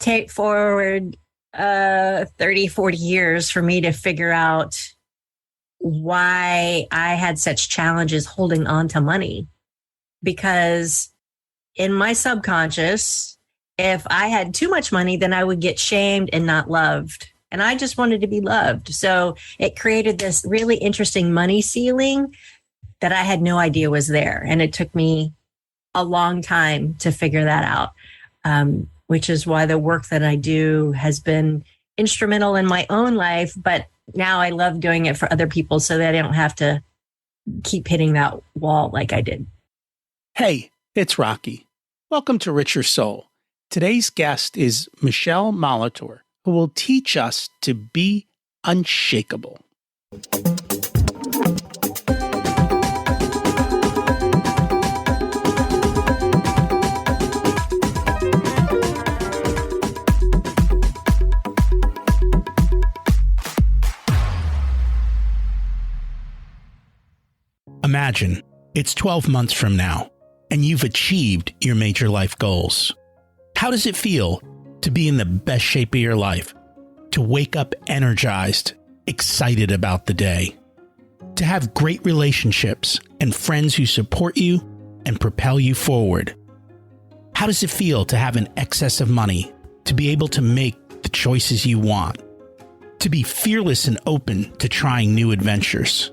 take forward 30, 40 years for me to figure out why I had such challenges holding on to money. Because in my subconscious, if I had too much money, then I would get shamed and not loved. And I just wanted to be loved. So it created this really interesting money ceiling that I had no idea was there. And it took me a long time to figure that out, which is why the work that I do has been instrumental in my own life. But now I love doing it for other people so that I don't have to keep hitting that wall like I did. Hey, it's Rocky. Welcome to Richer Soul. Today's guest is Michele Molitor, who will teach us to be unshakable. Imagine it's 12 months from now, and you've achieved your major life goals. How does it feel to be in the best shape of your life, to wake up energized, excited about the day, to have great relationships and friends who support you and propel you forward? How does it feel to have an excess of money, to be able to make the choices you want, to be fearless and open to trying new adventures?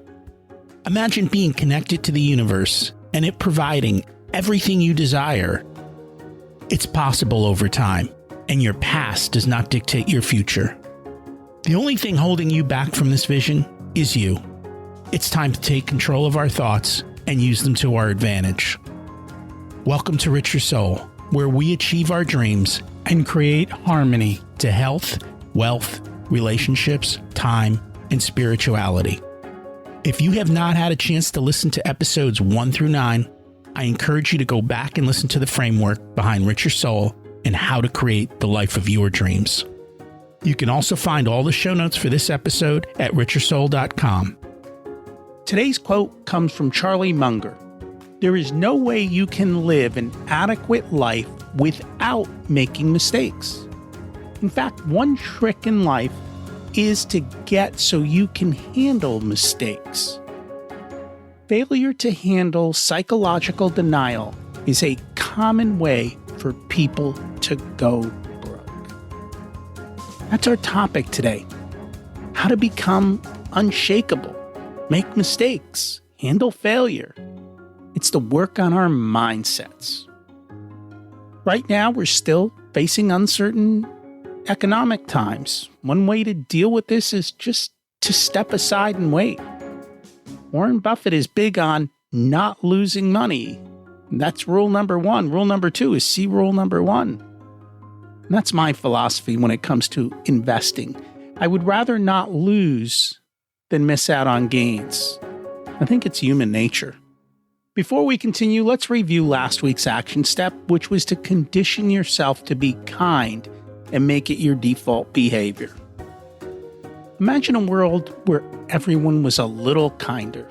Imagine being connected to the universe and it providing everything you desire. It's possible over time, and your past does not dictate your future. The only thing holding you back from this vision is you. It's time to take control of our thoughts and use them to our advantage. Welcome to Richer Soul, where we achieve our dreams and create harmony to health, wealth, relationships, time, and spirituality. If you have not had a chance to listen to episodes 1 through 9, I encourage you to go back and listen to the framework behind Richer Soul and how to create the life of your dreams. You can also find all the show notes for this episode at richersoul.com. Today's quote comes from Charlie Munger. There is no way you can live an adequate life without making mistakes. In fact, one trick in life is to get so you can handle mistakes. Failure to handle psychological denial is a common way for people to go broke. That's our topic today. How to become unshakable, make mistakes, handle failure. It's to work on our mindsets. Right now, we're still facing uncertain economic times. One way to deal with this is just to step aside and wait. Warren Buffett is big on not losing money. That's rule number 1. Rule number 2 is see rule number 1. And that's my philosophy when it comes to investing. I would rather not lose than miss out on gains. I think it's human nature. Before we continue, let's review last week's action step, which was to condition yourself to be kind and make it your default behavior. Imagine a world where everyone was a little kinder.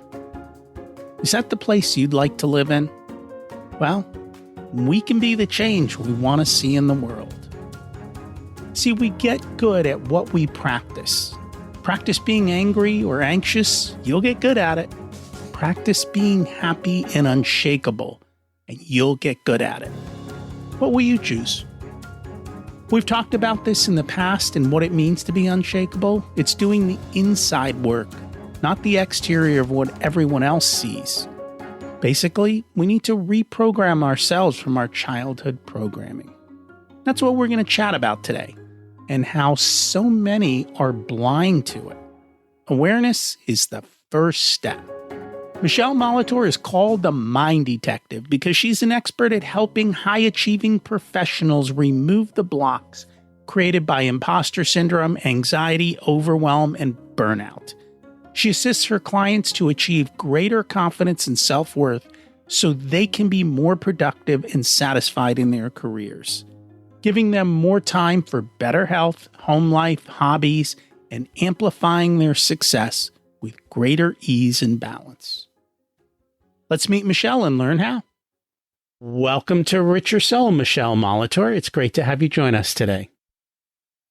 Is that the place you'd like to live in? Well, we can be the change we want to see in the world. See, we get good at what we practice. Practice being angry or anxious, you'll get good at it. Practice being happy and unshakable, and you'll get good at it. What will you choose? We've talked about this in the past and what it means to be unshakable. It's doing the inside work, not the exterior of what everyone else sees. Basically, we need to reprogram ourselves from our childhood programming. That's what we're going to chat about today, and how so many are blind to it. Awareness is the first step. Michele Molitor is called the Mind Detective because she's an expert at helping high-achieving professionals remove the blocks created by imposter syndrome, anxiety, overwhelm, and burnout. She assists her clients to achieve greater confidence and self-worth so they can be more productive and satisfied in their careers, giving them more time for better health, home life, hobbies, and amplifying their success with greater ease and balance. Let's meet Michele and learn how. Welcome to Richer Soul, Michele Molitor. It's great to have you join us today.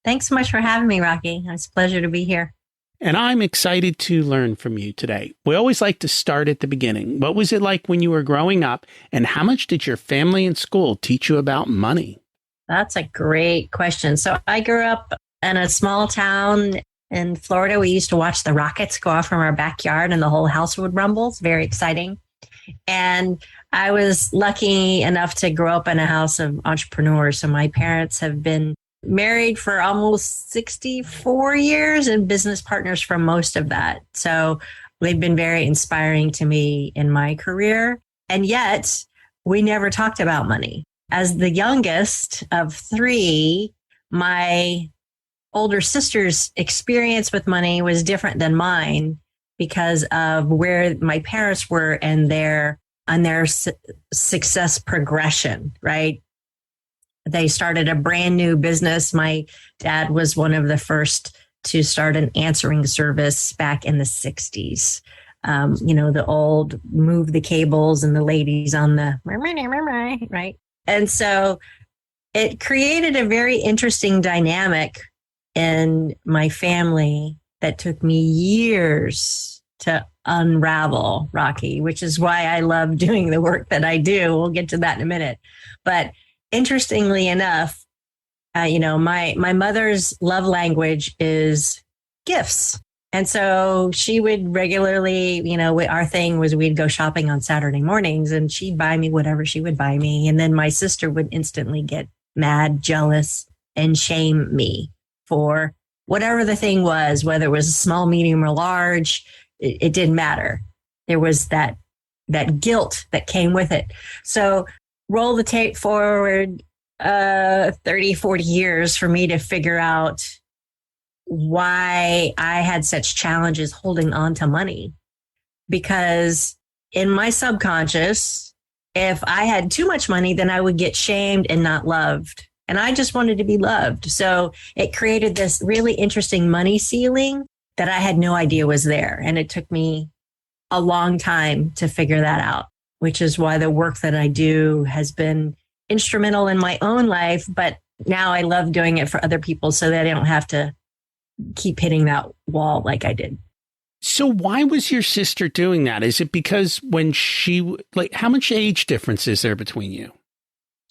Thanks so much for having me, Rocky. It's a pleasure to be here. And I'm excited to learn from you today. We always like to start at the beginning. What was it like when you were growing up, and how much did your family and school teach you about money? That's a great question. So I grew up in a small town in Florida. We used to watch the rockets go off from our backyard and the whole house would rumble. It's very exciting. And I was lucky enough to grow up in a house of entrepreneurs. So my parents have been married for almost 64 years and business partners for most of that. So they've been very inspiring to me in my career. And yet we never talked about money. As the youngest of three, my older sister's experience with money was different than mine because of where my parents were and their success progression, right? They started a brand new business. My dad was one of the first to start an answering service back in the 60s. The old move the cables and the ladies on the right. And so it created a very interesting dynamic in my family that took me years to unravel, Rocky, which is why I love doing the work that I do. We'll get to that in a minute. But interestingly enough, my mother's love language is gifts. And so she would regularly, our thing was we'd go shopping on Saturday mornings and she'd buy me whatever she would buy me. And then my sister would instantly get mad, jealous, and shame me for whatever the thing was, whether it was small, medium, or large, it didn't matter. There was that guilt that came with it. So roll the tape forward 30, 40 years for me to figure out why I had such challenges holding on to money. Because in my subconscious, if I had too much money, then I would get shamed and not loved. And I just wanted to be loved. So it created this really interesting money ceiling that I had no idea was there. And it took me a long time to figure that out, which is why the work that I do has been instrumental in my own life. But now I love doing it for other people so that I don't have to keep hitting that wall like I did. So why was your sister doing that? Is it because when how much age difference is there between you?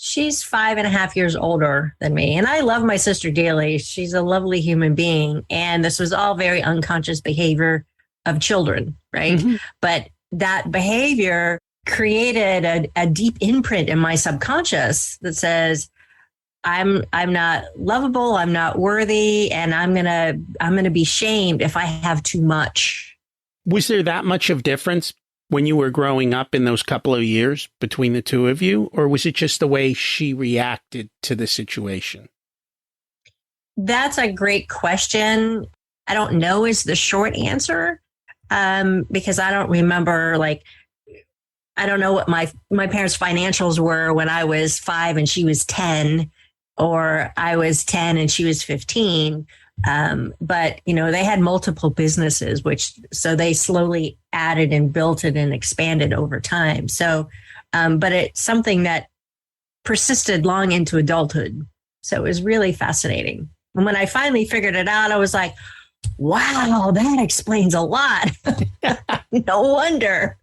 She's 5.5 years older than me. And I love my sister dearly. She's a lovely human being. And this was all very unconscious behavior of children, right? Mm-hmm. But that behavior created a deep imprint in my subconscious that says, I'm not lovable, I'm not worthy, and I'm gonna be shamed if I have too much. Was there that much of difference when you were growing up in those couple of years between the two of you, or was it just the way she reacted to the situation? That's a great question. I don't know is the short answer, because I don't remember, I don't know what my parents' financials were when I was 5 and she was 10, or I was 10 and she was 15. But, they had multiple businesses, so they slowly added and built it and expanded over time. So, but it's something that persisted long into adulthood. So it was really fascinating. And when I finally figured it out, I was like, wow, that explains a lot. No wonder.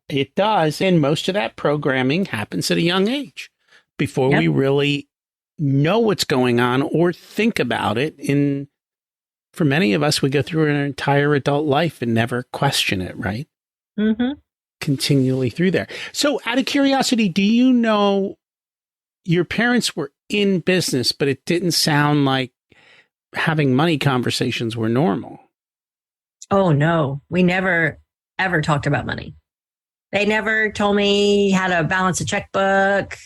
It does. And most of that programming happens at a young age before we really know what's going on or think about it. For many of us, we go through an entire adult life and never question it, right? Mm-hmm. Continually through there. So out of curiosity, do you know your parents were in business, but it didn't sound like having money conversations were normal? Oh, no. We never, ever talked about money. They never told me how to balance a checkbook.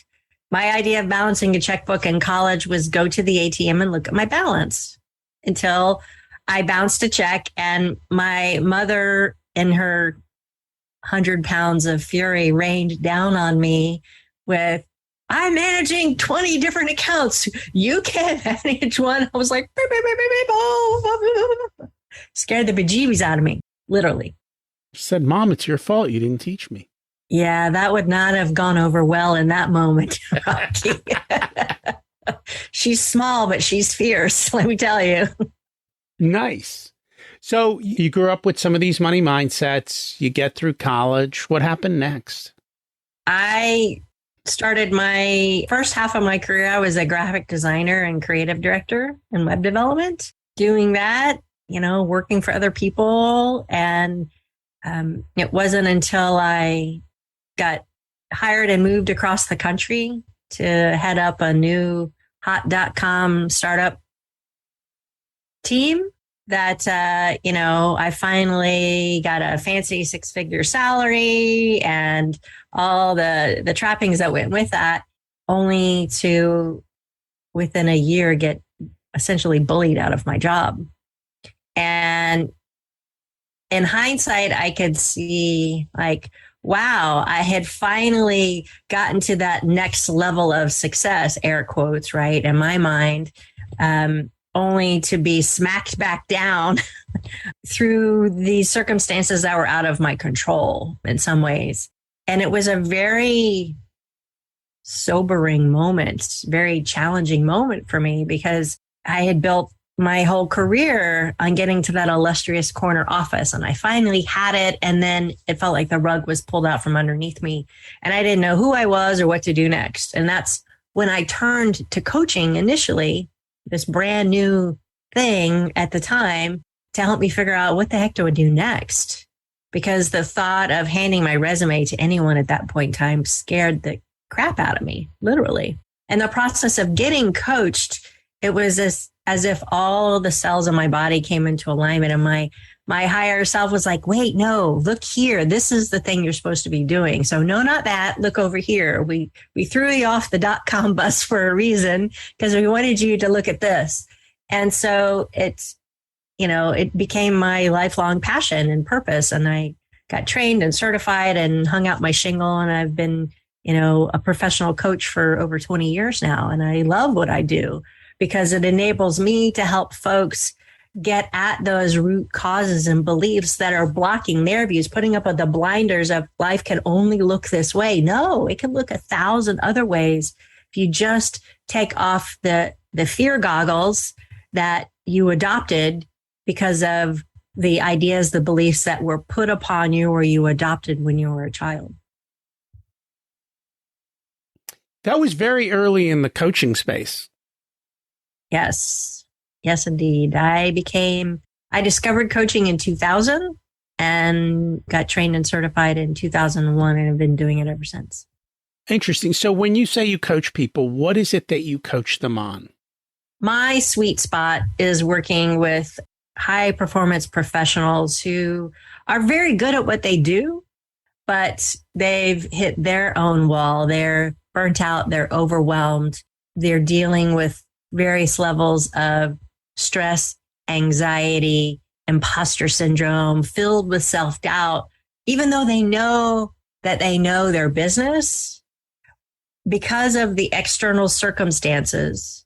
My idea of balancing a checkbook in college was go to the ATM and look at my balance until I bounced a check, and my mother in her 100 pounds of fury rained down on me with, I'm managing 20 different accounts. You can't manage one. I was like, beep, beep, beep, beep, beep. Scared the bejeebies out of me, literally. Said, Mom, it's your fault. You didn't teach me. Yeah, that would not have gone over well in that moment, Rocky. She's small, but she's fierce, let me tell you. Nice. So you grew up with some of these money mindsets. You get through college. What happened next? I started my first half of my career. I was a graphic designer and creative director in web development, doing that, working for other people. And it wasn't until I got hired and moved across the country to head up a new hot.com startup team that, I finally got a fancy 6-figure salary and all the trappings that went with that, only to within a year get essentially bullied out of my job. And in hindsight, I could see wow, I had finally gotten to that next level of success, air quotes, right? In my mind, only to be smacked back down through these circumstances that were out of my control in some ways. And it was a very sobering moment, very challenging moment for me, because I had built my whole career on getting to that illustrious corner office. And I finally had it. And then it felt like the rug was pulled out from underneath me. And I didn't know who I was or what to do next. And that's when I turned to coaching initially, this brand new thing at the time, to help me figure out what the heck do I do next? Because the thought of handing my resume to anyone at that point in time scared the crap out of me, literally. And the process of getting coached, it was as if all the cells in my body came into alignment, and my higher self was like, wait, no, look here. This is the thing you're supposed to be doing. So no, not that. Look over here. We threw you off the .com bus for a reason, because we wanted you to look at this. And so it became my lifelong passion and purpose. And I got trained and certified and hung out my shingle. And I've been, a professional coach for over 20 years now. And I love what I do, because it enables me to help folks get at those root causes and beliefs that are blocking their views, putting up the blinders of life can only look this way. No, it can look 1,000 other ways. If you just take off the fear goggles that you adopted because of the ideas, the beliefs that were put upon you or you adopted when you were a child. That was very early in the coaching space. Yes. Yes, indeed. I discovered coaching in 2000 and got trained and certified in 2001, and have been doing it ever since. Interesting. So when you say you coach people, what is it that you coach them on? My sweet spot is working with high performance professionals who are very good at what they do, but they've hit their own wall. They're burnt out. They're overwhelmed. They're dealing with various levels of stress, anxiety, imposter syndrome, filled with self-doubt, even though they know that they know their business. Because of the external circumstances,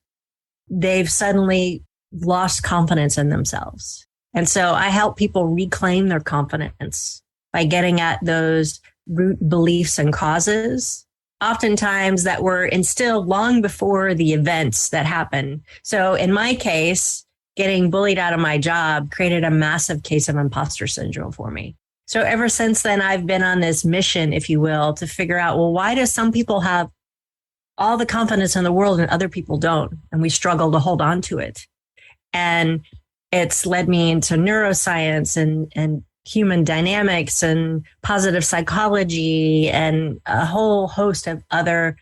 they've suddenly lost confidence in themselves. And so I help people reclaim their confidence by getting at those root beliefs and causes, oftentimes that were instilled long before the events that happen. So in my case, getting bullied out of my job created a massive case of imposter syndrome for me. So ever since then, I've been on this mission, if you will, to figure out, well, why do some people have all the confidence in the world and other people don't? And we struggle to hold on to it. And it's led me into neuroscience and human dynamics and positive psychology and a whole host of other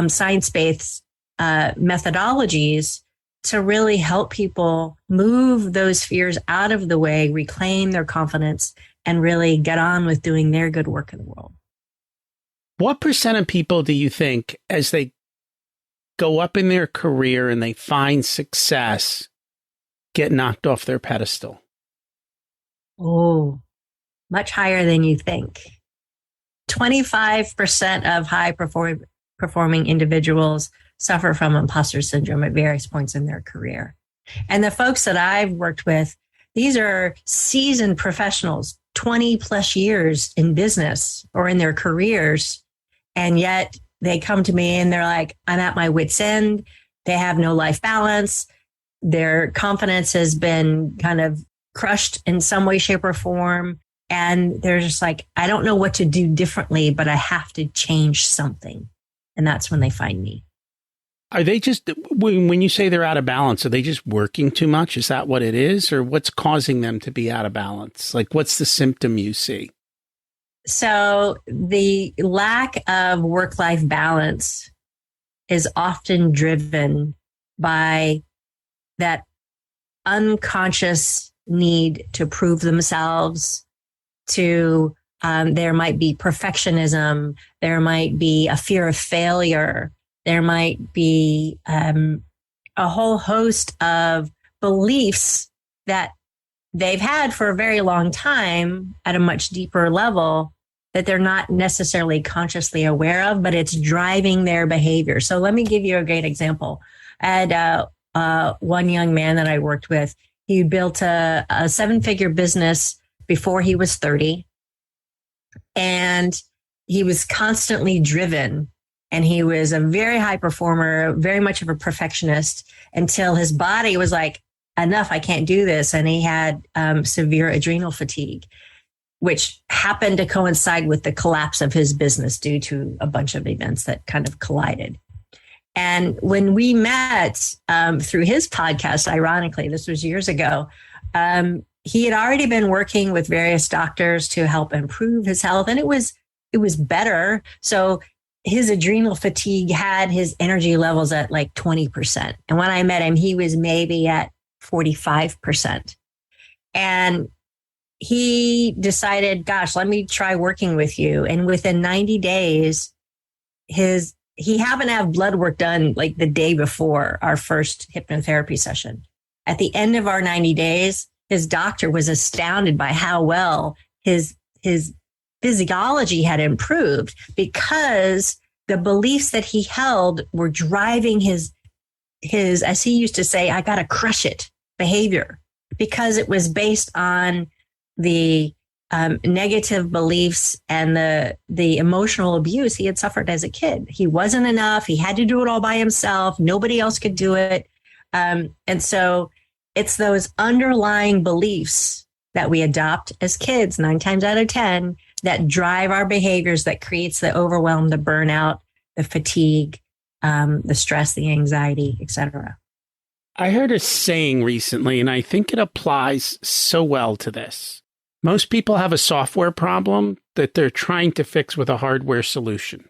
science-based methodologies to really help people move those fears out of the way, reclaim their confidence, and really get on with doing their good work in the world. What % of people do you think, as they go up in their career and they find success, get knocked off their pedestal? Oh, much higher than you think. 25% of high performing individuals suffer from imposter syndrome at various points in their career. And the folks that I've worked with, these are seasoned professionals, 20 plus years in business or in their careers. And yet they come to me and they're like, I'm at my wit's end. They have no life balance. Their confidence has been kind of crushed in some way, shape, or form. And they're just like, I don't know what to do differently, but I have to change something. And that's when they find me. Are they just, when you say they're out of balance, are they just working too much? Is that what it is? Or what's causing them to be out of balance? Like, what's the symptom you see? So the lack of work-life balance is often driven by that unconscious need to prove themselves, to there might be perfectionism, there might be a fear of failure, there might be a whole host of beliefs that they've had for a very long time at a much deeper level that they're not necessarily consciously aware of, but it's driving their behavior. So let me give you a great example. I had one young man that I worked with. He built a 7-figure business before he was 30. And he was constantly driven. And he was a very high performer, very much of a perfectionist, until his body was like, enough, I can't do this. And he had severe adrenal fatigue, which happened to coincide with the collapse of his business due to a bunch of events that kind of collided. And when we met through his podcast, ironically, this was years ago, he had already been working with various doctors to help improve his health, and it was better. So his adrenal fatigue had his energy levels at like 20%. And when I met him, he was maybe at 45%. And he decided, gosh, let me try working with you. And within 90 days, he happened to have blood work done like the day before our first hypnotherapy session. At the end of our 90 days, his doctor was astounded by how well his physiology had improved, because the beliefs that he held were driving his, as he used to say, I got to crush it behavior, because it was based on the negative beliefs and the emotional abuse he had suffered as a kid. He wasn't enough. He had to do it all by himself. Nobody else could do it. And so it's those underlying beliefs that we adopt as kids 9 times out of 10 that drive our behaviors, that creates the overwhelm, the burnout, the fatigue, the stress, the anxiety, etc. I heard a saying recently, and I think it applies so well to this. Most people have a software problem that they're trying to fix with a hardware solution.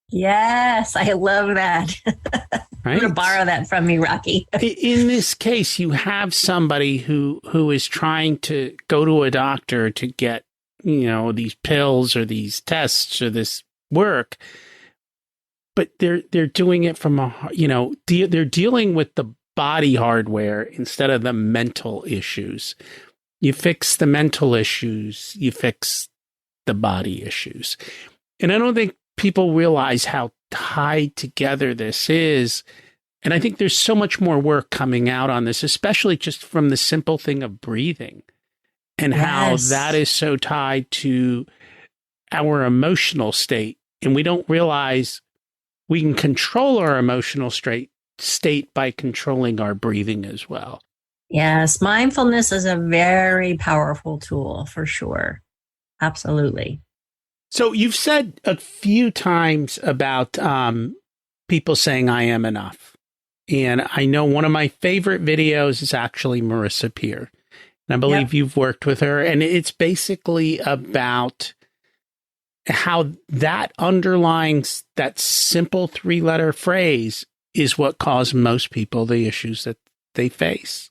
Yes, I love that. Right? I'm going to borrow that from me, Rocky. In this case, you have somebody who is trying to go to a doctor to get, these pills or these tests or this work, but they're doing it from they're dealing with the body hardware instead of the mental issues. You fix the mental issues, you fix the body issues. And I don't think people realize how tied together this is. And I think there's so much more work coming out on this, especially just from the simple thing of breathing and how that is so tied to our emotional state. And we don't realize we can control our emotional state by controlling our breathing as well. Yes, mindfulness is a very powerful tool for sure. Absolutely. So you've said a few times about people saying, I am enough. And I know one of my favorite videos is actually Marissa Peer. And I believe you've worked with her. And it's basically about how that underlines that simple 3-letter phrase is what caused most people the issues that they face.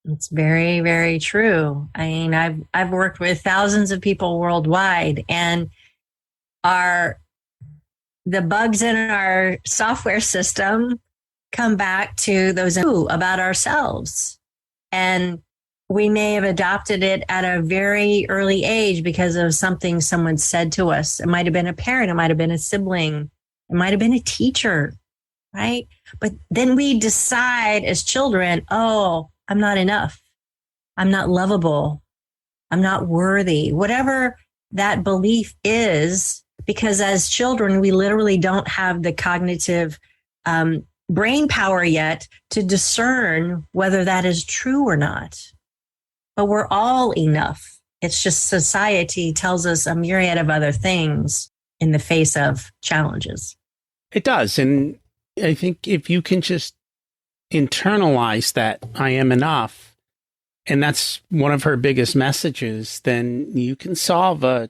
It's very, very true. I mean, I've worked with thousands of people worldwide, and the bugs in our software system come back to those about ourselves. And we may have adopted it at a very early age because of something someone said to us. It might have been a parent. It might have been a sibling. It might have been a teacher, right? But then we decide as children, oh, I'm not enough. I'm not lovable. I'm not worthy. Whatever that belief is, because as children, we literally don't have the cognitive brain power yet to discern whether that is true or not. But we're all enough. It's just society tells us a myriad of other things in the face of challenges. It does. And I think if you can just internalize that I am enough, and that's one of her biggest messages, then you can solve a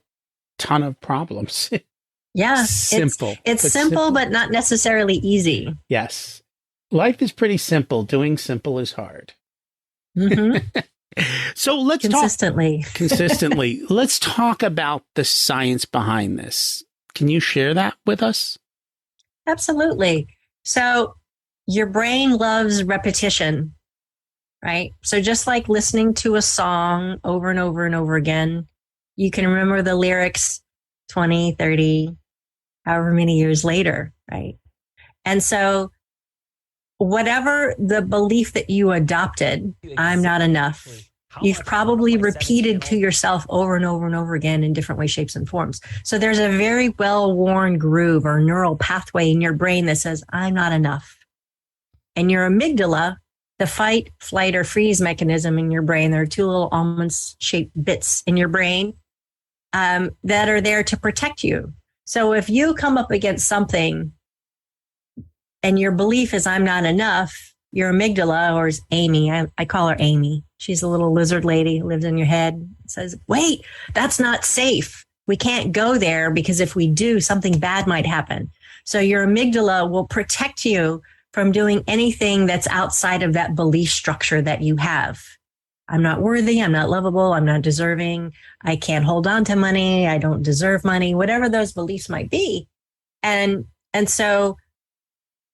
ton of problems. Yeah. Simple. It's simple, but not necessarily easy. Yes. Life is pretty simple. Doing simple is hard. Mm-hmm. So let's consistently. Let's talk about the science behind this. Can you share that with us? Absolutely. So your brain loves repetition, right? So just like listening to a song over and over and over again, you can remember the lyrics 20, 30, however many years later, right? And so whatever the belief that you adopted, I'm not enough, you've probably repeated to yourself over and over and over again in different ways, shapes, and forms. So there's a very well-worn groove or neural pathway in your brain that says, I'm not enough. And your amygdala, the fight, flight, or freeze mechanism in your brain, there are two little almond-shaped bits in your brain that are there to protect you. So if you come up against something and your belief is I'm not enough, your amygdala, or is Amy, I call her Amy. She's a little lizard lady who lives in your head, says, wait, that's not safe. We can't go there because if we do, something bad might happen. So your amygdala will protect you from doing anything that's outside of that belief structure that you have. I'm not worthy. I'm not lovable. I'm not deserving. I can't hold on to money. I don't deserve money, whatever those beliefs might be. And so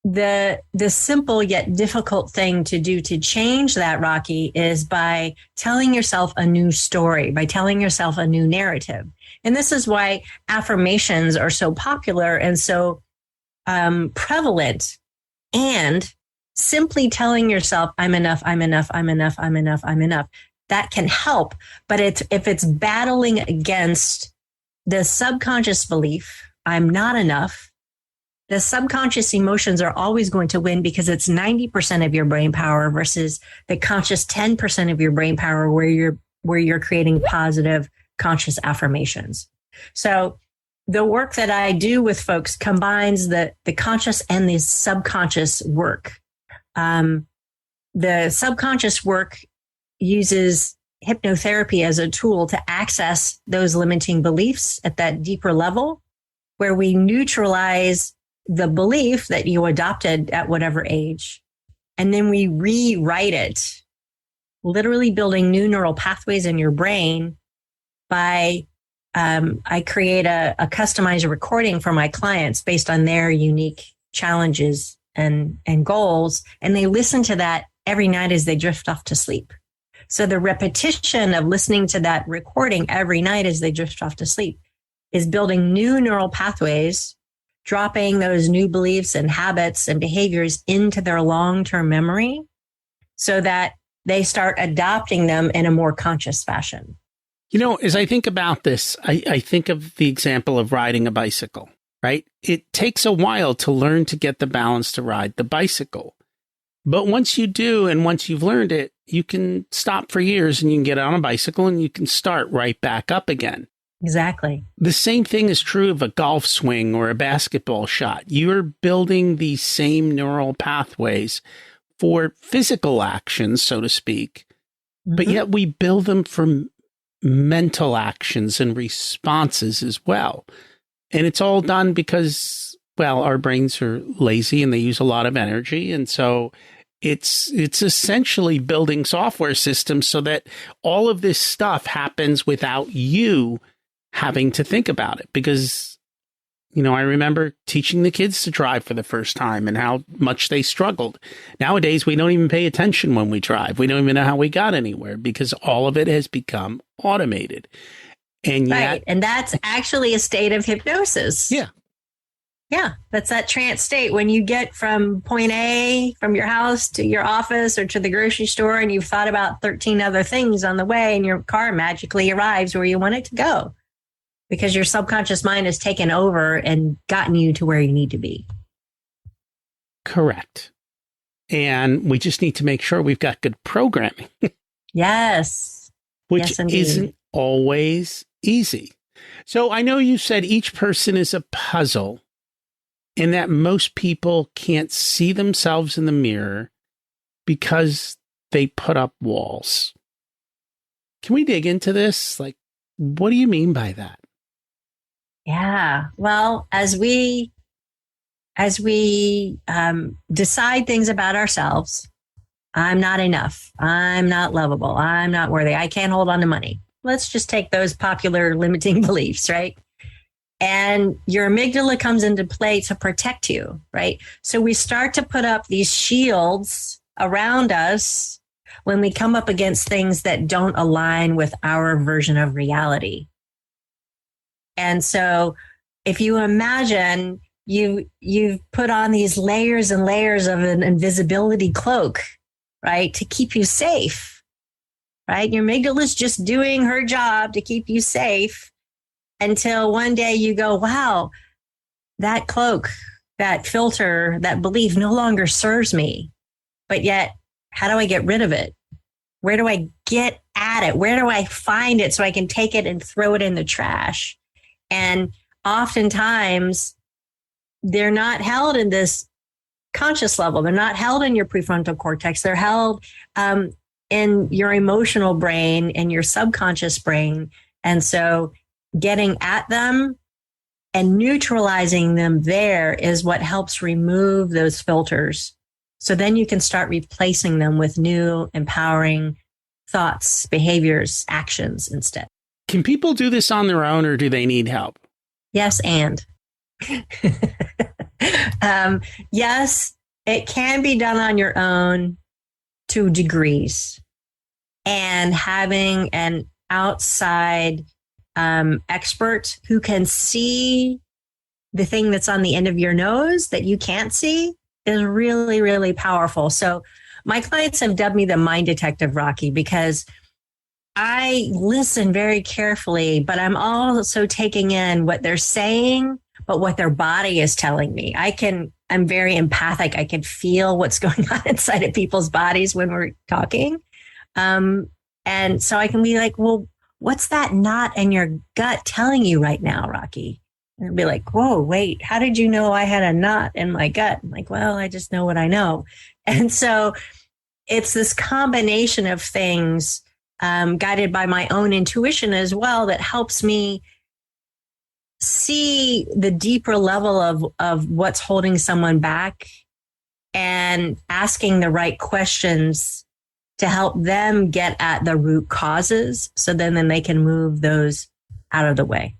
the simple yet difficult thing to do to change that, Rocky, is by telling yourself a new story, by telling yourself a new narrative. And this is why affirmations are so popular and so prevalent. And simply telling yourself, I'm enough, I'm enough, I'm enough, I'm enough, I'm enough, that can help. But if it's battling against the subconscious belief, I'm not enough, the subconscious emotions are always going to win because it's 90% of your brain power versus the conscious 10% of your brain power where you're creating positive conscious affirmations. So the work that I do with folks combines the conscious and the subconscious work. The subconscious work uses hypnotherapy as a tool to access those limiting beliefs at that deeper level where we neutralize the belief that you adopted at whatever age. And then we rewrite it, literally building new neural pathways in your brain by, I create a customized recording for my clients based on their unique challenges and goals. And they listen to that every night as they drift off to sleep. So the repetition of listening to that recording every night as they drift off to sleep is building new neural pathways, dropping those new beliefs and habits and behaviors into their long-term memory so that they start adopting them in a more conscious fashion. You know, as I think about this, I think of the example of riding a bicycle, right? It takes a while to learn to get the balance to ride the bicycle. But once you do, and once you've learned it, you can stop for years and you can get on a bicycle and you can start right back up again. Exactly. The same thing is true of a golf swing or a basketball shot. You're building these same neural pathways for physical actions, so to speak, but yet we build them for mental actions and responses as well. And it's all done because, well, our brains are lazy and they use a lot of energy. And so it's essentially building software systems so that all of this stuff happens without you having to think about it. Because, you know, I remember teaching the kids to drive for the first time and how much they struggled. Nowadays, we don't even pay attention when we drive. We don't even know how we got anywhere because all of it has become automated. And yet, right. And that's actually a state of hypnosis. Yeah. Yeah. That's that trance state when you get from point A, from your house to your office or to the grocery store, and you've thought about 13 other things on the way, and your car magically arrives where you want it to go because your subconscious mind has taken over and gotten you to where you need to be. Correct. And we just need to make sure we've got good programming. Yes. Which yes, indeed. isn't always easy. So I know you said each person is a puzzle and that most people can't see themselves in the mirror because they put up walls. Can we dig into this? Like, what do you mean by that? Yeah. Well, as we decide things about ourselves, I'm not enough. I'm not lovable. I'm not worthy. I can't hold on to money. Let's just take those popular limiting beliefs, right? And your amygdala comes into play to protect you, right? So we start to put up these shields around us when we come up against things that don't align with our version of reality. And so if you imagine you've put on these layers and layers of an invisibility cloak, right, to keep you safe, right? Your amygdala is just doing her job to keep you safe until one day you go, wow, that cloak, that filter, that belief no longer serves me. But yet, how do I get rid of it? Where do I get at it? Where do I find it so I can take it and throw it in the trash? And oftentimes, they're not held in this conscious level. They're not held in your prefrontal cortex. They're held in your emotional brain and your subconscious brain. And so getting at them and neutralizing them there is what helps remove those filters. So then you can start replacing them with new, empowering thoughts, behaviors, actions instead. Can people do this on their own or do they need help? Yes, and. Yes, it can be done on your own to degrees. And having an outside expert who can see the thing that's on the end of your nose that you can't see is really, really powerful. So my clients have dubbed me the mind detective, Rocky, because I listen very carefully, but I'm also taking in what they're saying, but what their body is telling me. I'm very empathic. I can feel what's going on inside of people's bodies when we're talking. And so I can be like, well, what's that knot in your gut telling you right now, Rocky? And I'd be like, whoa, wait, how did you know I had a knot in my gut? I'm like, well, I just know what I know. And so it's this combination of things guided by my own intuition as well that helps me see the deeper level of what's holding someone back and asking the right questions to help them get at the root causes so then they can move those out of the way.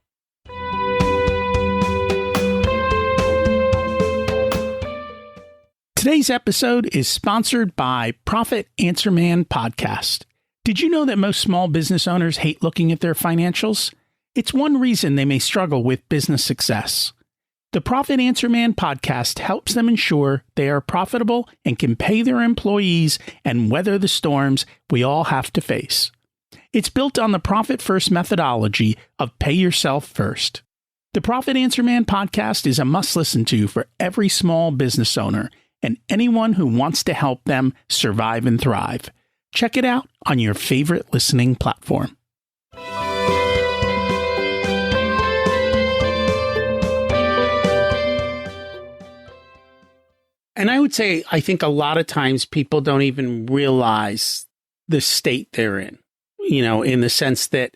Today's episode is sponsored by Profit Answer Man Podcast. Did you know that most small business owners hate looking at their financials? It's one reason they may struggle with business success. The Profit Answer Man podcast helps them ensure they are profitable and can pay their employees and weather the storms we all have to face. It's built on the Profit First methodology of pay yourself first. The Profit Answer Man podcast is a must listen to for every small business owner and anyone who wants to help them survive and thrive. Check it out on your favorite listening platform. And I would say, I think a lot of times people don't even realize the state they're in, in the sense that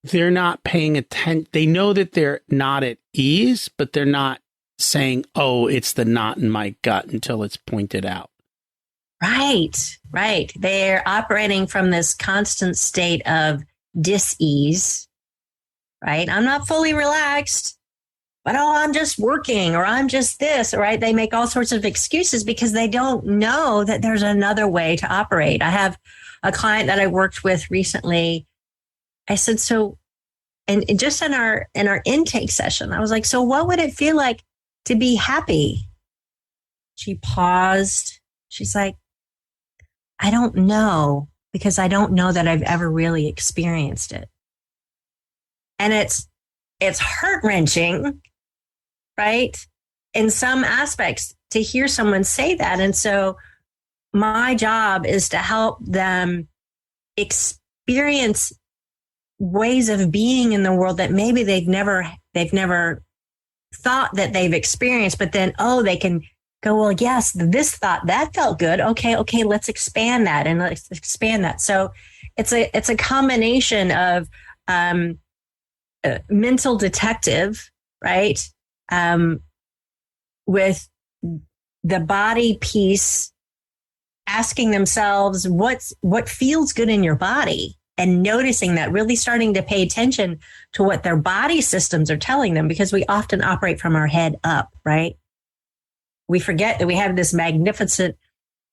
they're not paying attention. They know that they're not at ease, but they're not saying, oh, it's the knot in my gut until it's pointed out. Right. They're operating from this constant state of dis-ease, right? I'm not fully relaxed, but I'm just working, or I'm just this, right? They make all sorts of excuses because they don't know that there's another way to operate. I have a client that I worked with recently. I said, so, and just in our intake session, I was like, so what would it feel like to be happy? She paused. She's like, I don't know, because I don't know that I've ever really experienced it. And it's heart-wrenching, right? in some aspects to hear someone say that. And so my job is to help them experience ways of being in the world that maybe they've never thought that they've experienced, but then, they can go, well, yes, this thought that felt good. Okay, let's expand that and let's expand that. So it's a combination of mental detective, right? With the body piece, asking themselves what feels good in your body and noticing that, really starting to pay attention to what their body systems are telling them, because we often operate from our head up, right? We forget that we have this magnificent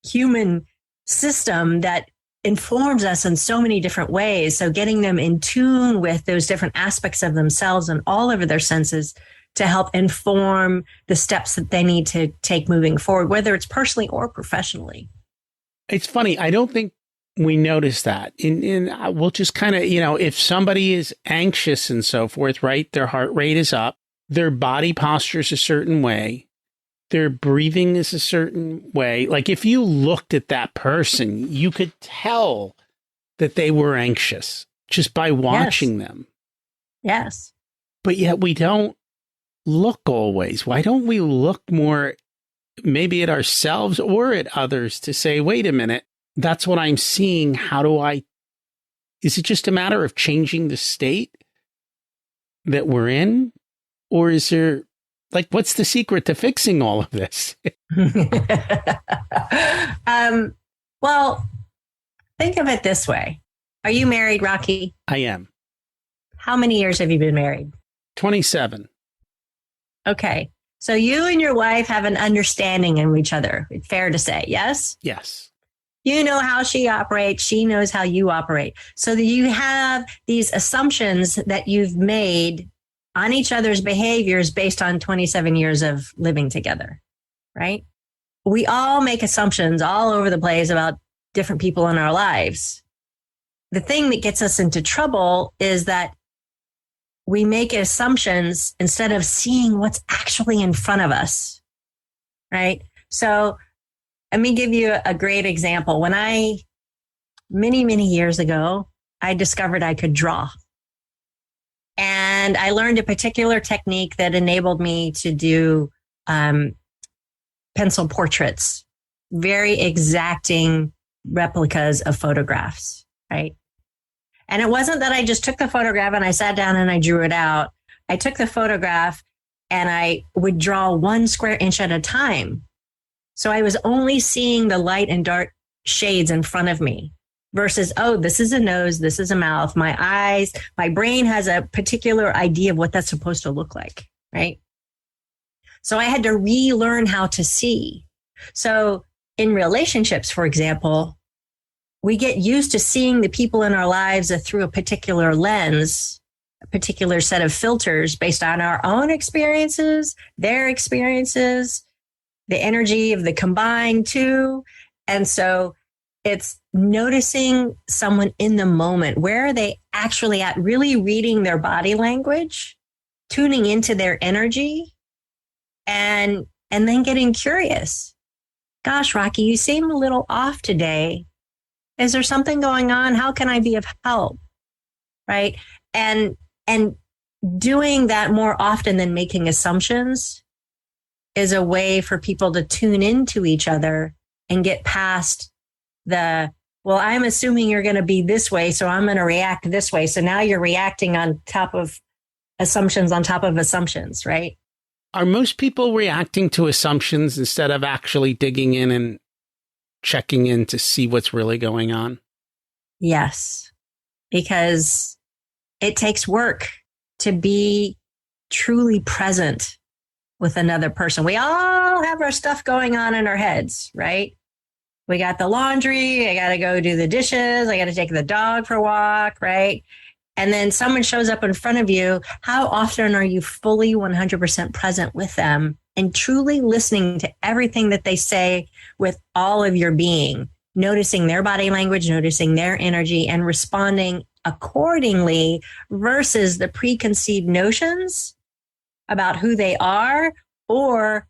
human system that informs us in so many different ways. So getting them in tune with those different aspects of themselves and all over their senses to help inform the steps that they need to take moving forward, whether it's personally or professionally. It's funny. I don't think we notice that. We'll just kind of, if somebody is anxious and so forth, right? Their heart rate is up. Their body posture is a certain way. Their breathing is a certain way. Like if you looked at that person, you could tell that they were anxious just by watching them. Yes. But yet we don't look always. Why don't we look more maybe at ourselves or at others to say, wait a minute, that's what I'm seeing. Is it just a matter of changing the state that we're in? Or is there, what's the secret to fixing all of this? Well, think of it this way. Are you married, Rocky? I am. How many years have you been married? 27. Okay. So you and your wife have an understanding of each other. It's fair to say, yes? Yes. You know how she operates. She knows how you operate. So that you have these assumptions that you've made on each other's behaviors based on 27 years of living together, right? We all make assumptions all over the place about different people in our lives. The thing that gets us into trouble is that we make assumptions instead of seeing what's actually in front of us, right? So let me give you a great example. When many years ago, I discovered I could draw. And I learned a particular technique that enabled me to do pencil portraits, very exacting replicas of photographs, right? And it wasn't that I just took the photograph and I sat down and I drew it out. I took the photograph and I would draw 1 square inch at a time. So I was only seeing the light and dark shades in front of me versus, this is a nose, this is a mouth, my eyes, my brain has a particular idea of what that's supposed to look like, right? So I had to relearn how to see. So in relationships, for example, we get used to seeing the people in our lives through a particular lens, a particular set of filters based on our own experiences, their experiences, the energy of the combined two. And so it's noticing someone in the moment. Where are they actually at? Really reading their body language, tuning into their energy, and then getting curious. Gosh, Rocky, you seem a little off today. Is there something going on? How can I be of help? Right? And doing that more often than making assumptions is a way for people to tune into each other and get past I'm assuming you're going to be this way, so I'm going to react this way. So now you're reacting on top of assumptions, right? Are most people reacting to assumptions instead of actually digging in and checking in to see what's really going on? Yes, because it takes work to be truly present with another person. We all have our stuff going on in our heads, right? We got the laundry. I got to go do the dishes. I got to take the dog for a walk, right? And then someone shows up in front of you. How often are you fully 100% present with them and truly listening to everything that they say with all of your being, noticing their body language, noticing their energy, and responding accordingly versus the preconceived notions about who they are or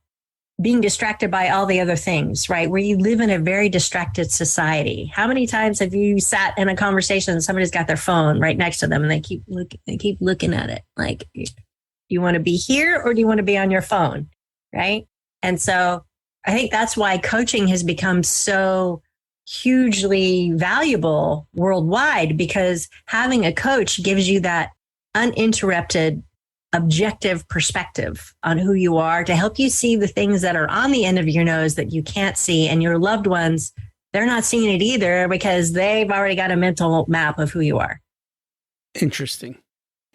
being distracted by all the other things, right? Where you live in a very distracted society. How many times have you sat in a conversation and somebody's got their phone right next to them and they keep looking at it? Like, do you want to be here or do you want to be on your phone? Right. And so I think that's why coaching has become so hugely valuable worldwide, because having a coach gives you that uninterrupted, objective perspective on who you are to help you see the things that are on the end of your nose that you can't see. And your loved ones, they're not seeing it either because they've already got a mental map of who you are. Interesting.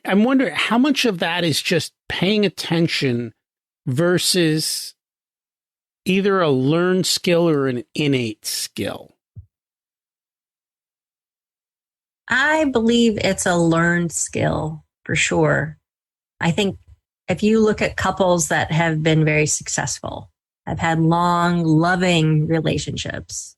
I'm wondering how much of that is just paying attention versus either a learned skill or an innate skill. I believe it's a learned skill for sure. I think if you look at couples that have been very successful, have had long, loving relationships,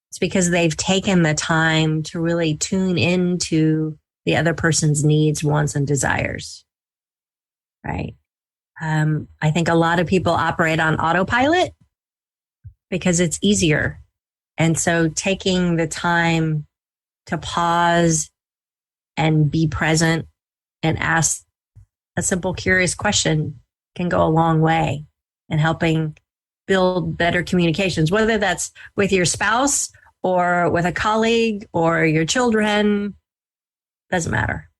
it's because they've taken the time to really tune into the other person's needs, wants, and desires, right? I think a lot of people operate on autopilot because it's easier. And so taking the time to pause and be present and ask a simple, curious question can go a long way in helping build better communications, whether that's with your spouse or with a colleague or your children, doesn't matter.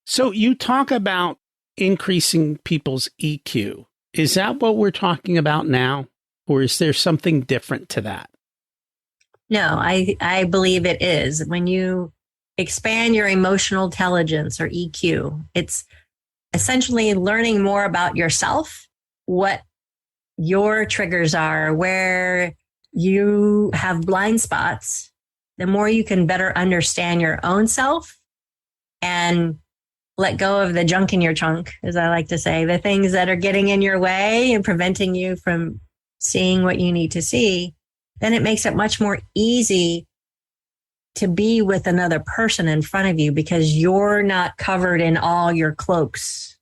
So you talk about increasing people's EQ. Is that what we're talking about now? Or is there something different to that? No, I believe it is. When you expand your emotional intelligence or EQ, it's essentially learning more about yourself, what your triggers are, where you have blind spots. The more you can better understand your own self and let go of the junk in your trunk, as I like to say, the things that are getting in your way and preventing you from seeing what you need to see, then it makes it much more easy to be with another person in front of you because you're not covered in all your cloaks,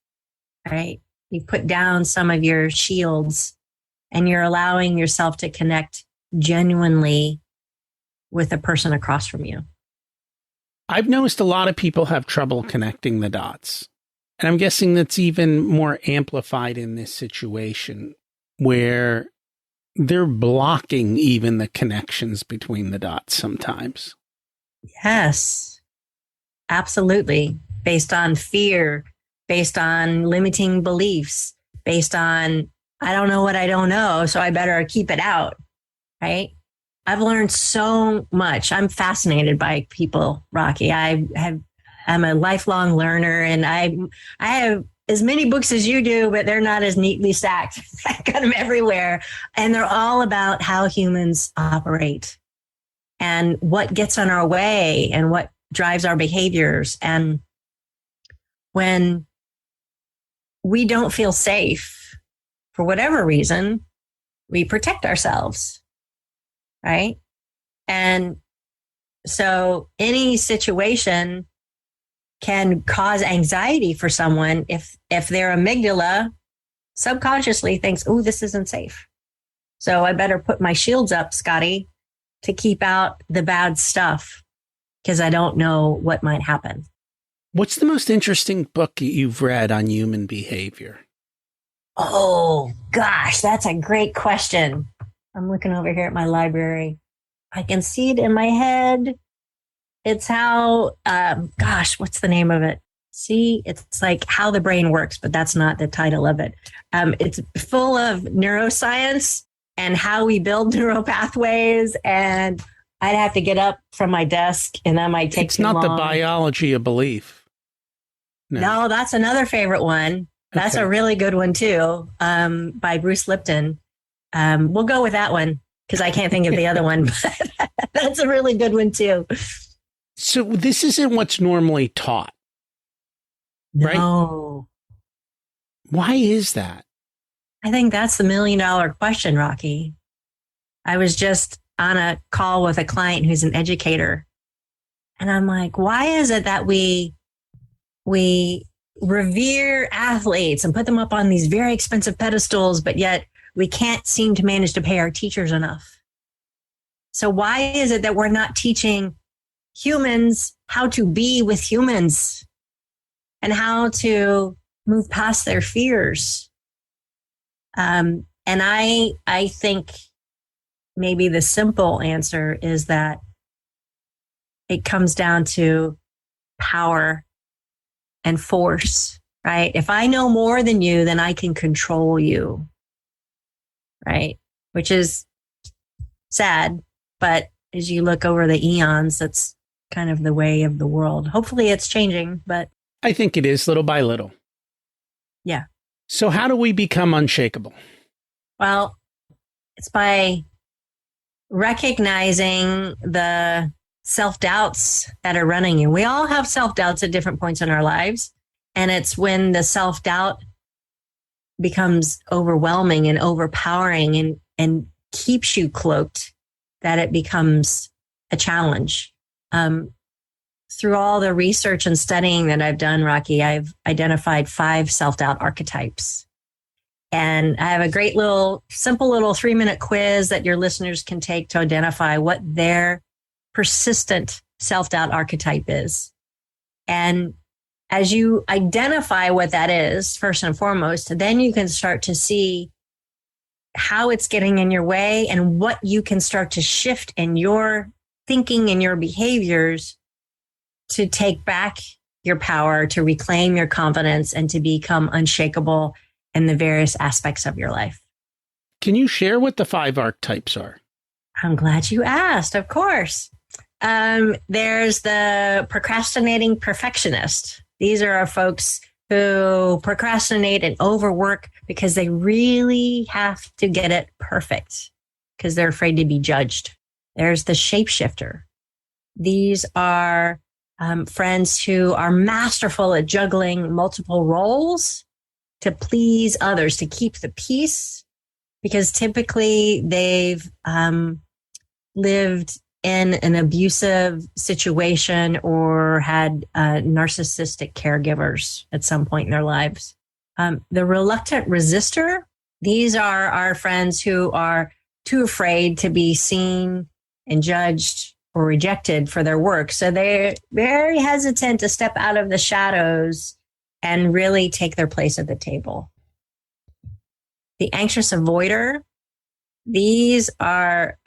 right? You put down some of your shields and you're allowing yourself to connect genuinely with the person across from you. I've noticed a lot of people have trouble connecting the dots. And I'm guessing that's even more amplified in this situation where they're blocking even the connections between the dots sometimes. Yes, absolutely. Based on fear, based on limiting beliefs, based on, I don't know what I don't know, so I better keep it out, right? I've learned so much. I'm fascinated by people, Rocky. I'm a lifelong learner, and I have as many books as you do, but they're not as neatly stacked. I got them everywhere. And they're all about how humans operate and what gets in our way and what drives our behaviors. And when we don't feel safe for whatever reason, we protect ourselves, right? And so any situation can cause anxiety for someone if their amygdala subconsciously thinks, oh, this isn't safe. So I better put my shields up, Scotty, to keep out the bad stuff because I don't know what might happen. What's the most interesting book you've read on human behavior? Oh, gosh, that's a great question. I'm looking over here at my library. I can see it in my head. It's how, what's the name of it? See, it's like How the Brain Works, but that's not the title of it. It's full of neuroscience and how we build neural pathways. And I'd have to get up from my desk and that might take too long. It's not the biology of belief. No, that's another favorite one. That's a really good one too, by Bruce Lipton. We'll go with that one because I can't think of the other one, but that's a really good one too. So this isn't what's normally taught, right? No. Why is that? I think that's the $1 million question, Rocky. I was just on a call with a client who's an educator. And I'm like, why is it that we revere athletes and put them up on these very expensive pedestals, but yet we can't seem to manage to pay our teachers enough. So why is it that we're not teaching humans how to be with humans and how to move past their fears? And I think maybe the simple answer is that it comes down to power and force, right? If I know more than you, then I can control you, right? Which is sad, but as you look over the eons, that's kind of the way of the world. Hopefully it's changing, but I think it is little by little. Yeah. So how do we become unshakable? Well, it's by recognizing the self-doubts that are running you. We all have self-doubts at different points in our lives. And it's when the self-doubt becomes overwhelming and overpowering and keeps you cloaked that it becomes a challenge. Through all the research and studying that I've done, Rocky, I've identified 5 self-doubt archetypes. And I have a great simple little 3-minute quiz that your listeners can take to identify what their persistent self-doubt archetype is. And as you identify what that is, first and foremost, then you can start to see how it's getting in your way and what you can start to shift in your thinking and your behaviors to take back your power, to reclaim your confidence, and to become unshakable in the various aspects of your life. Can you share what the 5 archetypes are? I'm glad you asked, of course. There's the procrastinating perfectionist. These are our folks who procrastinate and overwork because they really have to get it perfect because they're afraid to be judged. There's the shapeshifter. These are friends who are masterful at juggling multiple roles to please others, to keep the peace, because typically they've lived in an abusive situation or had narcissistic caregivers at some point in their lives. The reluctant resistor, these are our friends who are too afraid to be seen and judged or rejected for their work. So they're very hesitant to step out of the shadows and really take their place at the table. The anxious avoider, these are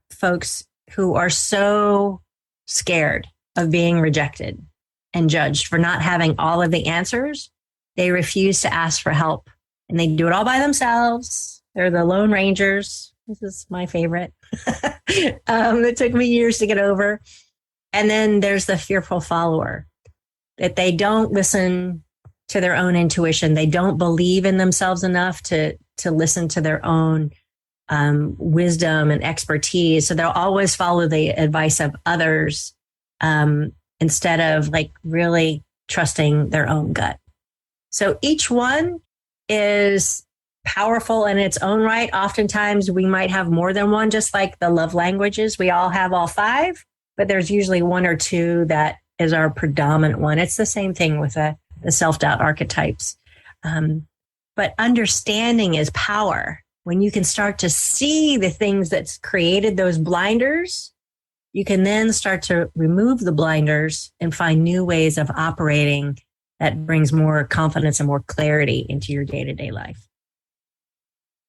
folks who are so scared of being rejected and judged for not having all of the answers. They refuse to ask for help and they do it all by themselves. They're the Lone Rangers. This is my favorite. It took me years to get over. And then there's the fearful follower, that they don't listen to their own intuition. They don't believe in themselves enough to listen to their own wisdom and expertise. So they'll always follow the advice of others instead of really trusting their own gut. So each one is powerful in its own right. Oftentimes we might have more than one, just like the love languages. We all have all 5, but there's usually 1 or 2 that is our predominant one. It's the same thing with the self-doubt archetypes. But understanding is power. When you can start to see the things that's created those blinders, you can then start to remove the blinders and find new ways of operating that brings more confidence and more clarity into your day-to-day life.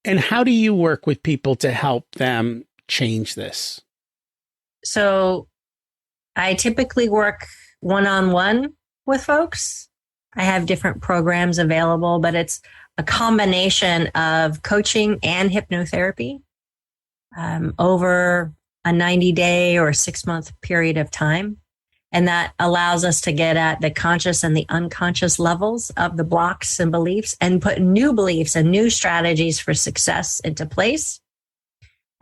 And how do you work with people to help them change this? So I typically work one-on-one with folks. I have different programs available, but it's a combination of coaching and hypnotherapy over a 90-day or 6-month period of time. And that allows us to get at the conscious and the unconscious levels of the blocks and beliefs and put new beliefs and new strategies for success into place.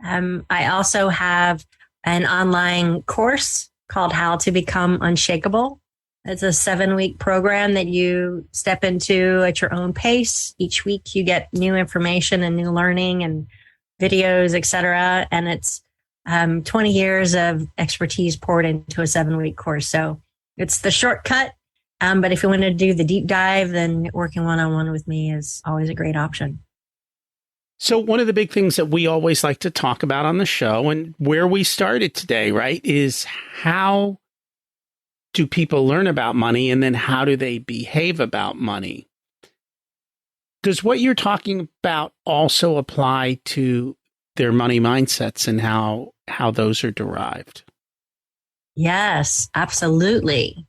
I also have an online course called How to Become Unshakable. It's a 7-week program that you step into at your own pace. Each week you get new information and new learning and videos, etc. And it's 20 years of expertise poured into a 7-week course. So it's the shortcut. But if you want to do the deep dive, then working one-on-one with me is always a great option. So one of the big things that we always like to talk about on the show, and where we started today, right, is how do people learn about money, and then how do they behave about money? Does what you're talking about also apply to their money mindsets and how those are derived? Yes, absolutely.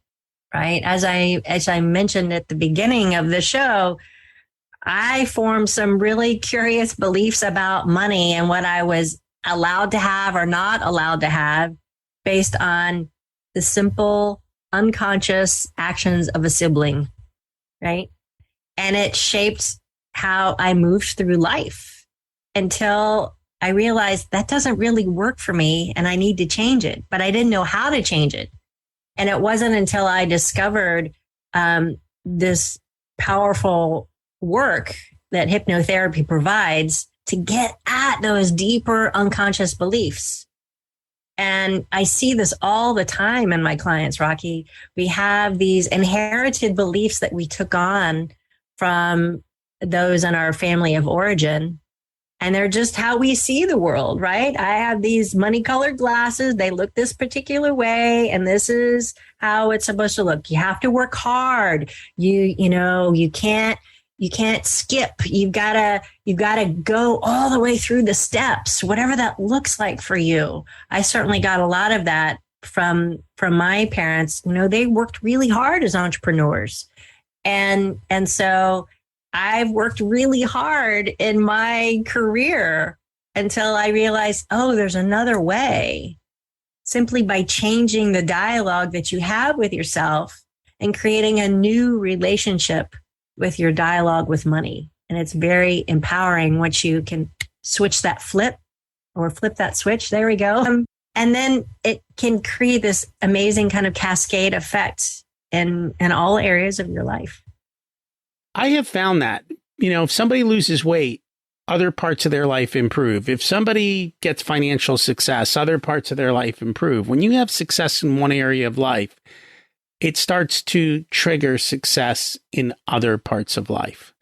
Right. As I mentioned at the beginning of the show, I formed some really curious beliefs about money and what I was allowed to have or not allowed to have based on the simple, unconscious actions of a sibling. Right. And it shaped how I moved through life until I realized that doesn't really work for me and I need to change it, but I didn't know how to change it. And it wasn't until I discovered this powerful work that hypnotherapy provides to get at those deeper unconscious beliefs. And I see this all the time in my clients, Rocky. We have these inherited beliefs that we took on from those in our family of origin. And they're just how we see the world, right? I have these money colored glasses. They look this particular way. And this is how it's supposed to look. You have to work hard. You can't skip. You've got to go all the way through the steps, whatever that looks like for you. I certainly got a lot of that from my parents. They worked really hard as entrepreneurs. And so I've worked really hard in my career until I realized, there's another way. Simply by changing the dialogue that you have with yourself and creating a new relationship with your dialogue with money. And it's very empowering once you can switch that flip that switch. There we go. And then it can create this amazing kind of cascade effect in all areas of your life. I have found that, if somebody loses weight, other parts of their life improve. If somebody gets financial success, other parts of their life improve. When you have success in one area of life, it starts to trigger success in other parts of life.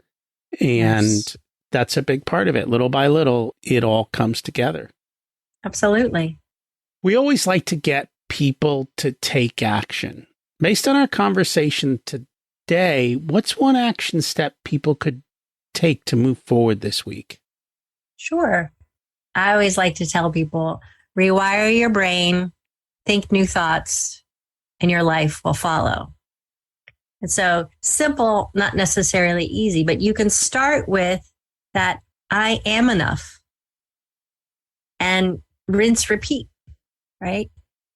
And yes, that's a big part of it. Little by little, it all comes together. Absolutely. We always like to get people to take action. Based on our conversation today, what's one action step people could take to move forward this week? Sure. I always like to tell people, rewire your brain, think new thoughts, and your life will follow. And so simple, not necessarily easy, but you can start with that I am enough and rinse, repeat, right?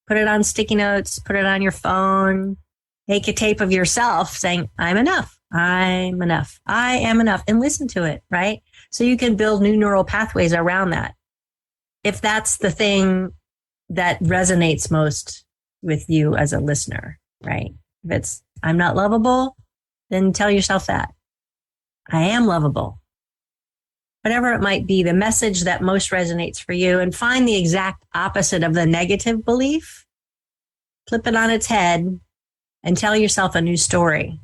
Put it on sticky notes, put it on your phone, make a tape of yourself saying, I'm enough, I'm enough, I am enough, and listen to it, right? So you can build new neural pathways around that. If that's the thing that resonates most with you as a listener, right? If it's, I'm not lovable, then tell yourself that. I am lovable. Whatever it might be, the message that most resonates for you, and find the exact opposite of the negative belief, flip it on its head, and tell yourself a new story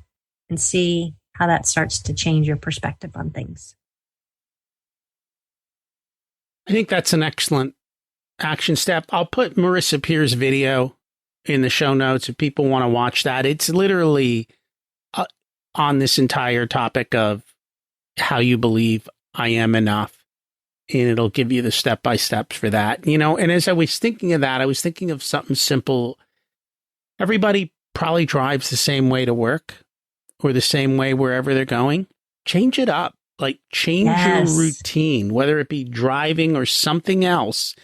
and see how that starts to change your perspective on things. I think that's an excellent action step. I'll put Marissa Peer's video in the show notes if people want to watch that. It's literally on this entire topic of how you believe I am enough. And it'll give you the step-by-steps for that. And as I was thinking of that, I was thinking of something simple. Everybody probably drives the same way to work or the same way wherever they're going. Change it up. Like change your routine, whether it be driving or something else.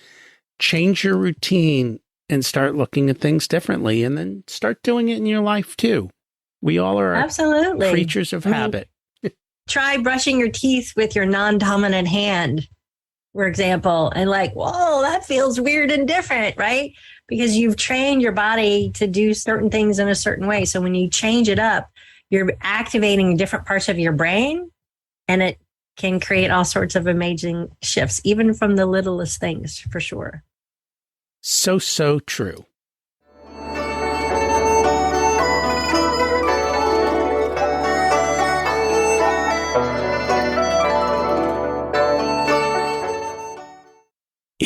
Change your routine and start looking at things differently, and then start doing it in your life too. We all are absolutely creatures of habit. Try brushing your teeth with your non-dominant hand, for example, and whoa, that feels weird and different, right? Because you've trained your body to do certain things in a certain way. So when you change it up, you're activating different parts of your brain, and it can create all sorts of amazing shifts, even from the littlest things, for sure. So true.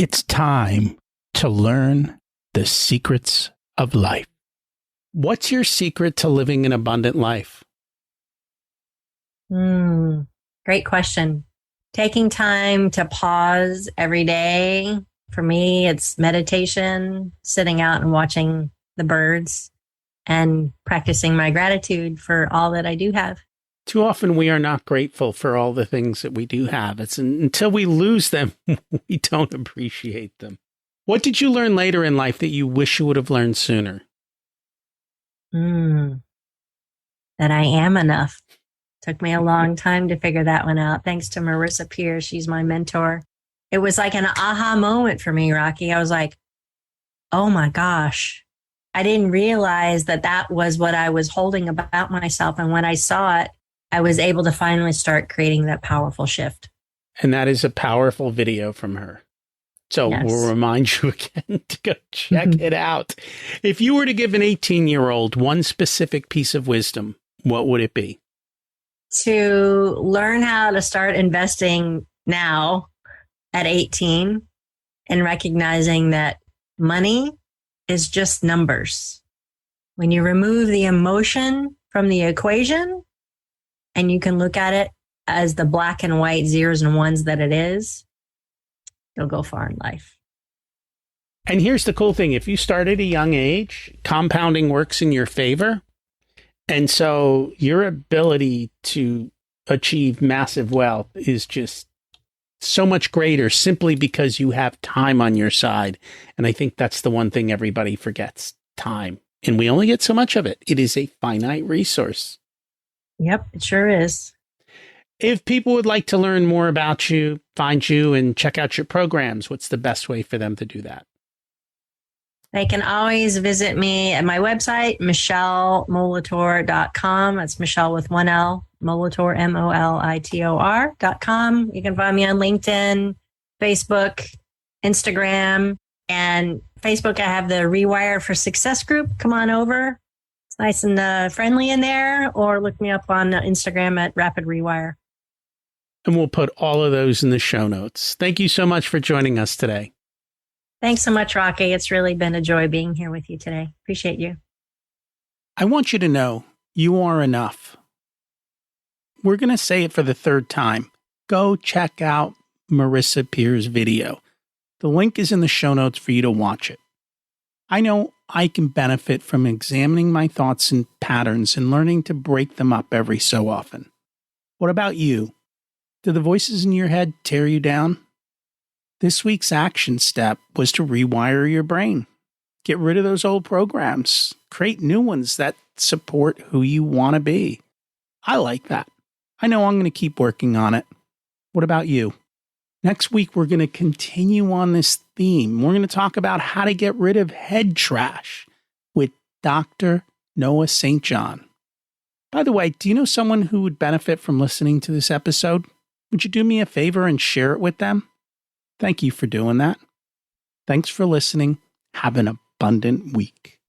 It's time to learn the secrets of life. What's your secret to living an abundant life? Great question. Taking time to pause every day. For me, it's meditation, sitting out and watching the birds, and practicing my gratitude for all that I do have. Too often we are not grateful for all the things that we do have. It's until we lose them, we don't appreciate them. What did you learn later in life that you wish you would have learned sooner? That I am enough. Took me a long time to figure that one out. Thanks to Marissa Pierce. She's my mentor. It was like an aha moment for me, Rocky. I was like, oh my gosh. I didn't realize that that was what I was holding about myself. And when I saw it, I was able to finally start creating that powerful shift. And that is a powerful video from her. So yes. We'll remind you again to go check it out. If you were to give an 18-year-old one specific piece of wisdom, what would it be? To learn how to start investing now at 18 and recognizing that money is just numbers. When you remove the emotion from the equation and you can look at it as the black and white zeros and ones that it is, you'll go far in life. And here's the cool thing. If you start at a young age, compounding works in your favor. And so your ability to achieve massive wealth is just so much greater simply because you have time on your side. And I think that's the one thing everybody forgets, time. And we only get so much of it. It is a finite resource. Yep, it sure is. If people would like to learn more about you, find you, and check out your programs, what's the best way for them to do that? They can always visit me at my website, MicheleMolitor.com. That's Michele with one L, Molitor, Molitor.com. You can find me on LinkedIn, Facebook, Instagram, and Facebook. I have the Rewire for Success group. Come on over. It's nice and friendly in there, or look me up on Instagram at Rapid Rewire. And we'll put all of those in the show notes. Thank you so much for joining us today. Thanks so much, Rocky. It's really been a joy being here with you today. Appreciate you. I want you to know you are enough. We're going to say it for the third time. Go check out Marissa Pierce's video. The link is in the show notes for you to watch it. I know I can benefit from examining my thoughts and patterns and learning to break them up every so often. What about you? Do the voices in your head tear you down? This week's action step was to rewire your brain. Get rid of those old programs. Create new ones that support who you want to be. I like that. I know I'm going to keep working on it. What about you? Next week, we're going to continue on this theme. We're going to talk about how to get rid of head trash with Dr. Noah St. John. By the way, do you know someone who would benefit from listening to this episode? Would you do me a favor and share it with them? Thank you for doing that. Thanks for listening. Have an abundant week.